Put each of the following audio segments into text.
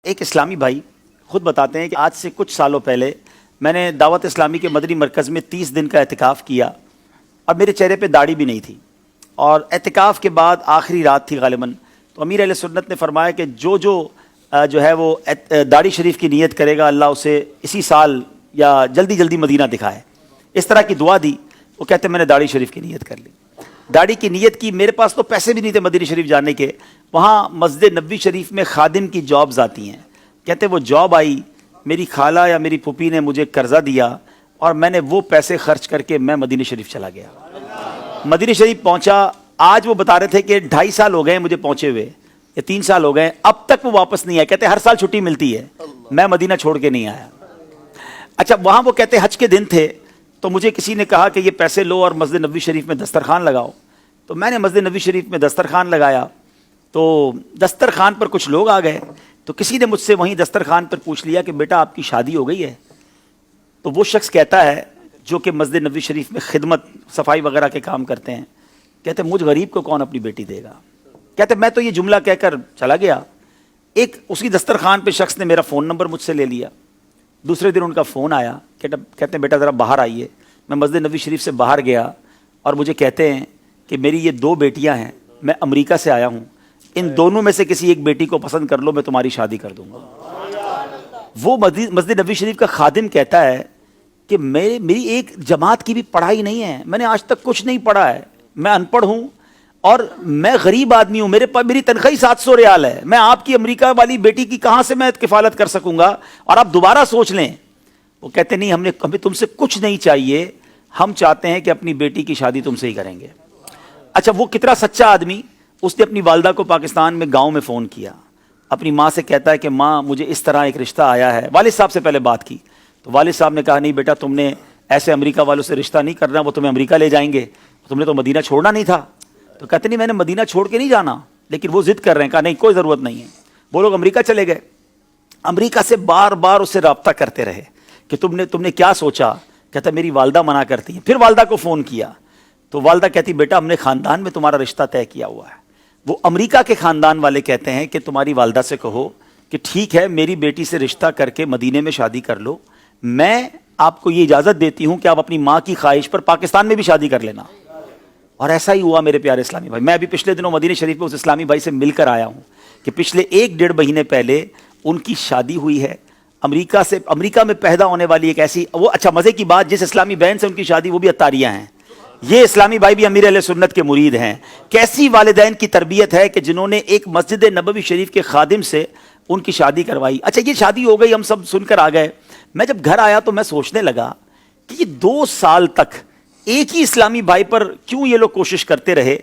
ایک اسلامی بھائی خود بتاتے ہیں کہ آج سے کچھ سالوں پہلے میں نے دعوت اسلامی کے مدنی مرکز میں 30 دن کا اعتکاف کیا اور میرے چہرے پہ داڑھی بھی نہیں تھی، اور اعتکاف کے بعد آخری رات تھی غالباً، تو امیر اہل سنت نے فرمایا کہ جو ہے وہ داڑھی شریف کی نیت کرے گا اللہ اسے اسی سال یا جلدی جلدی مدینہ دکھائے۔ اس طرح کی دعا دی۔ وہ کہتے ہیں میں نے داڑھی شریف کی نیت کر لی، داڑھی کی نیت کی۔ میرے پاس تو پیسے بھی نہیں تھے مدینہ شریف جانے کے، وہاں مسجد نبوی شریف میں خادم کی جابز آتی ہیں۔ کہتے وہ جاب آئی، میری خالہ یا میری پھوپھی نے مجھے قرضہ دیا اور میں نے وہ پیسے خرچ کر کے میں مدینہ شریف چلا گیا۔ مدینہ شریف پہنچا، آج وہ بتا رہے تھے کہ 2.5 سال ہو گئے مجھے پہنچے ہوئے، یا 3 سال ہو گئے، اب تک وہ واپس نہیں آئے۔ کہتے ہر سال چھٹی ملتی ہے، میں مدینہ چھوڑ کے نہیں آیا۔ اچھا، وہاں وہ کہتے حج کے دن تھے، تو مجھے کسی نے کہا کہ یہ پیسے لو اور مسجد نبوی شریف میں دسترخوان لگاؤ، تو میں نے مسجد نبوی شریف میں دسترخوان لگایا، تو دسترخوان پر کچھ لوگ آ گئے، تو کسی نے مجھ سے وہیں دسترخوان پر پوچھ لیا کہ بیٹا آپ کی شادی ہو گئی ہے؟ تو وہ شخص کہتا ہے جو کہ مسجد نبوی شریف میں خدمت صفائی وغیرہ کے کام کرتے ہیں، کہتے مجھ غریب کو کون اپنی بیٹی دے گا؟ کہتے میں تو یہ جملہ کہہ کر چلا گیا۔ ایک اسی دسترخوان پہ شخص نے میرا فون نمبر مجھ سے لے لیا، دوسرے دن ان کا فون آیا، کہتے ہیں بیٹا ذرا باہر آئیے۔ میں مسجد نبوی شریف سے باہر گیا اور مجھے کہتے ہیں کہ میری یہ 2 بیٹیاں ہیں، میں امریکہ سے آیا ہوں، ان دونوں میں سے کسی ایک بیٹی کو پسند کر لو، میں تمہاری شادی کر دوں گا۔ وہ مسجد نبوی شریف کا خادم کہتا ہے کہ میری ایک جماعت کی بھی پڑھائی نہیں ہے، میں نے آج تک کچھ نہیں پڑھا ہے، میں ان پڑھ ہوں اور میں غریب آدمی ہوں، میری تنخواہ 700 ریال ہے، میں آپ کی امریکہ والی بیٹی کی کہاں سے میں کفالت کر سکوں گا؟ اور آپ دوبارہ سوچ لیں۔ وہ کہتے نہیں، ہمیں تم سے کچھ نہیں چاہیے، ہم چاہتے ہیں کہ اپنی بیٹی کی شادی تم سے ہی کریں گے۔ اچھا، وہ کتنا سچا آدمی، اس نے اپنی والدہ کو پاکستان میں گاؤں میں فون کیا، اپنی ماں سے کہتا ہے کہ ماں مجھے اس طرح ایک رشتہ آیا ہے۔ والد صاحب سے پہلے بات کی، تو والد صاحب نے کہا نہیں بیٹا، تم نے ایسے امریکہ والوں سے رشتہ نہیں کرنا، وہ تمہیں امریکہ لے جائیں گے، تم نے تو مدینہ چھوڑنا نہیں تھا۔ تو کہتے نہیں میں نے مدینہ چھوڑ کے نہیں جانا، لیکن وہ ضد کر رہے ہیں۔ کہا نہیں کوئی ضرورت نہیں ہے۔ وہ لوگ امریکہ چلے گئے، امریکہ سے بار بار اسے رابطہ کرتے رہے کہ تم نے کیا سوچا؟ کہتا میری والدہ منع کرتی ہیں۔ پھر والدہ کو فون کیا، تو والدہ کہتی بیٹا ہم نے خاندان میں تمہارا رشتہ طے کیا ہوا ہے۔ وہ امریکہ کے خاندان والے کہتے ہیں کہ تمہاری والدہ سے کہو کہ ٹھیک ہے میری بیٹی سے رشتہ کر کے مدینے میں شادی کر لو، میں آپ کو یہ اجازت دیتی ہوں کہ آپ اپنی ماں کی خواہش پر پاکستان میں بھی شادی کر لینا۔ اور ایسا ہی ہوا میرے پیارے اسلامی بھائی۔ میں ابھی پچھلے دنوں مدینہ شریف میں اس اسلامی بھائی سے مل کر آیا ہوں کہ پچھلے 1-1.5 مہینے پہلے ان کی شادی ہوئی ہے امریکہ میں پیدا ہونے والی ایک ایسی، وہ اچھا مزے کی بات، جس اسلامی بہن سے ان کی شادی وہ بھی عطاریہ ہیں۔ یہ اسلامی بھائی بھی امیر اہل سنت کے مرید ہیں۔ کیسی والدین کی تربیت ہے کہ جنہوں نے ایک مسجد نبوی شریف کے خادم سے ان کی شادی کروائی۔ اچھا یہ شادی ہو گئی، ہم سب سن کر آ گئے۔ میں جب گھر آیا تو میں سوچنے لگا کہ یہ 2 سال تک ایک ہی اسلامی بھائی پر کیوں یہ لوگ کوشش کرتے رہے؟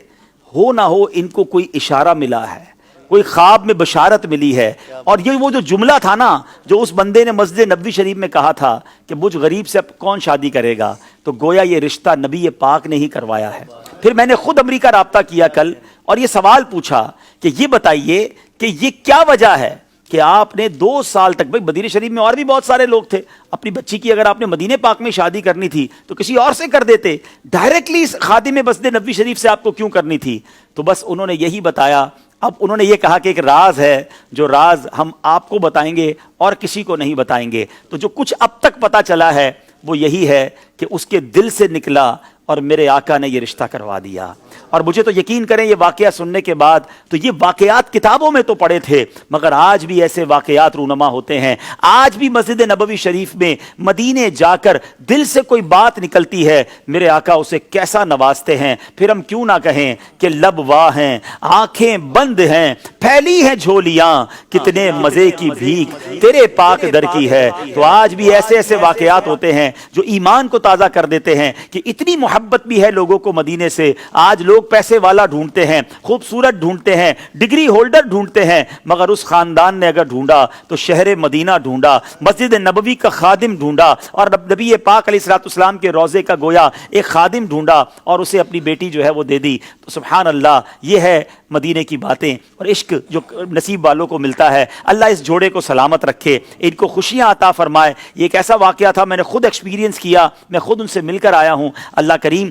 ہو نہ ہو ان کو کوئی اشارہ ملا ہے، کوئی خواب میں بشارت ملی ہے، اور یہ وہ جو جملہ تھا نا جو اس بندے نے مسجد نبوی شریف میں کہا تھا کہ مجھ غریب سے اب کون شادی کرے گا، تو گویا یہ رشتہ نبی پاک نے ہی کروایا ہے۔ پھر میں نے خود امریکہ رابطہ کیا کل اور یہ سوال پوچھا کہ یہ بتائیے کہ یہ کیا وجہ ہے کہ آپ نے 2 سال تک، بھائی مدینہ شریف میں اور بھی بہت سارے لوگ تھے، اپنی بچی کی اگر آپ نے مدینہ پاک میں شادی کرنی تھی تو کسی اور سے کر دیتے، ڈائریکٹلی خادم مسجد نبوی شریف سے آپ کو کیوں کرنی تھی؟ تو بس انہوں نے یہی بتایا۔ اب انہوں نے یہ کہا کہ ایک راز ہے، جو راز ہم آپ کو بتائیں گے اور کسی کو نہیں بتائیں گے۔ تو جو کچھ اب تک پتہ چلا ہے وہ یہی ہے کہ اس کے دل سے نکلا اور میرے آقا نے یہ رشتہ کروا دیا۔ اور مجھے تو یقین کریں یہ واقعہ سننے کے بعد، تو یہ واقعات کتابوں میں تو پڑھے تھے، مگر آج بھی ایسے واقعات رونما ہوتے ہیں۔ آج بھی مسجد نبوی شریف میں مدینے جا کر دل سے کوئی بات نکلتی ہے، میرے آقا اسے کیسا نوازتے ہیں۔ پھر ہم کیوں نہ کہیں کہ لب واہ ہیں، آنکھیں بند ہیں، پھیلی ہیں جھولیاں، کتنے مزے کی بھیک تیرے پاک در کی ہے۔ تو آج بھی ایسے ایسے واقعات ہوتے ہیں جو ایمان کو تازہ کر دیتے ہیں کہ اتنی محبت بھی ہے لوگوں کو مدینے سے۔ آج لوگ پیسے والا ڈھونڈتے ہیں، خوبصورت ڈھونڈتے ہیں، ڈگری ہولڈر ڈھونڈتے ہیں، مگر اس خاندان نے اگر ڈھونڈا تو شہر مدینہ ڈھونڈا، مسجد نبوی کا خادم ڈھونڈا، اور نبی پاک علیہ الصلوۃ والسلام کے روضے کا گویا ایک خادم ڈھونڈا اور اسے اپنی بیٹی جو ہے وہ دے دی۔ تو سبحان اللہ، یہ ہے مدینے کی باتیں اور عشق جو نصیب والوں کو ملتا ہے۔ اللہ اس جوڑے کو سلامت رکھے، ان کو خوشیاں عطا فرمائے۔ یہ ایک ایسا واقعہ تھا، میں نے خود ایکسپیرینس کیا، میں خود ان سے مل کر آیا ہوں۔ اللہ کریم کریم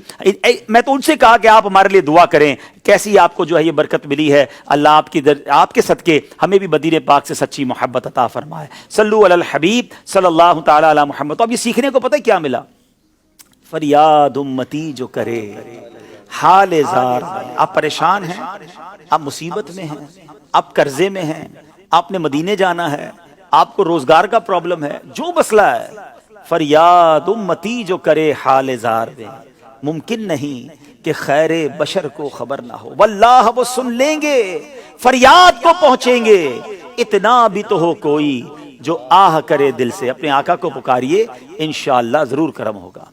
میں تو ان سے کہا کہ آپ ہمارے لیے دعا کریں، کیسی آپ کو جو ہے یہ برکت ملی ہے، اللہ آپ کے صدقے ہمیں بھی مدینے پاک سے سچی محبت عطا فرمائے۔ صلو علی الحبیب صلی اللہ تعالی علی محمد۔ تو اب یہ سیکھنے کو پتہ ہے کیا ملا؟ فریاد امتی جو کرے حال زار، آپ پریشان ہیں، آپ مصیبت میں ہیں، آپ قرضے میں ہیں، آپ نے مدینے جانا ہے، آپ کو روزگار کا پرابلم ہے، جو مسئلہ ہے، فریاد امتی جو کرے حال زار میں، ممکن نہیں کہ خیر بشر کو خبر نہ ہو، واللہ وہ سن لیں گے، فریاد کو پہنچیں گے، اتنا بھی تو ہو کوئی جو آہ کرے دل سے۔ اپنے آقا کو پکاریے، انشاءاللہ ضرور کرم ہوگا۔